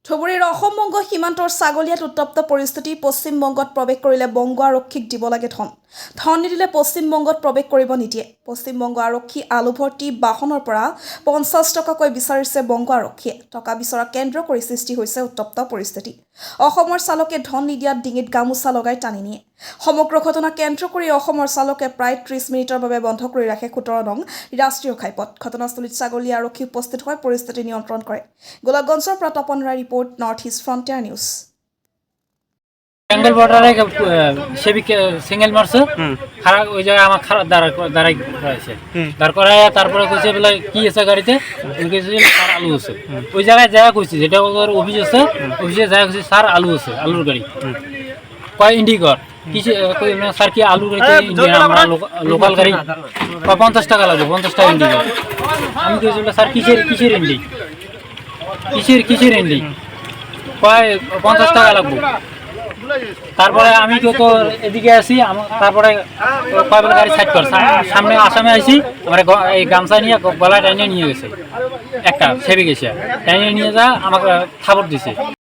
ধুবুৰীৰ অসম-বংগ সীমান্তৰ ছাগলীয়াত উত্তপ্ত পৰিস্থিতি পশ্চিমবংগত প্ৰৱেশ কৰিলে বংগ আৰক্ষীক দিব লাগে ধন নিদিলে পশ্চিমবংগত প্ৰৱেশ কৰিব নিদিয়ে পশ্চিমবংগ আৰক্ষী আলু ভৰ্তি বাহনৰ পৰা 50 টকাকৈ বিচাৰিছে বংগ আৰক্ষীয়ে টকা বিচৰা কেন্দ্ৰ কৰি সৃষ্টি হৈছে উত্তপ্ত পৰিস্থিতি অসমৰ চালকে ধন নিদিয়াত ডিঙিত গামোচা লগাই টানি নিয়ে সমগ্ৰ ঘটনা কেন্দ্ৰ কৰি অসমৰ চালকে প্ৰায় 30 মিনিটৰ বাবে বন্ধ কৰি ৰাখে 17 নং ৰাষ্ট্ৰীয় ঘাইপথ ঘটনাস্থলীত ছাগলী আৰক্ষী উপস্থিত হৈ পৰিস্থিতি নিয়ন্ত্ৰণ কৰে গোলাপগঞ্জৰ পৰা Tapan Roy report North East Frontier News Bengal বর্ডারে সেবিক সিঙ্গেল মারছে খারাপ ওই জায়গায় আমার খারাপ দাঁড়াই করাইছে দাঁড় করাই তারপরে কইছে বলে কি আছে গাড়িতে স্যার আলু আছে ওই জায়গায় জায়গা কইছে যেটা ওর অফিস আছে অফিসে জায়গা কইছে স্যার আলু আছে আলুর গাড়ি কয় ইন্ডিকর কিছু স্যার কি আলু গাড়িতে ইন্ডিয়ান আমরা লোকাল গাড়ি 50 টাকা লাগবে 50 টাকা ইন্ডিকর আমি কইছি স্যার কিসের ইন্ডি কিসের ইন্ডি কয় 50 টাকা লাগবে তারপরে আমি তো এদিকে আসি তারপরে কয়েকবার গাড়ি সাইড কর সামনে আসামে আসি আমার এই গামছা নিয়ে গলায় টাইনে নিয়ে গেছে একটা সেবে গেছে টাইনে নিয়ে যা আমাকে খাবার দিছে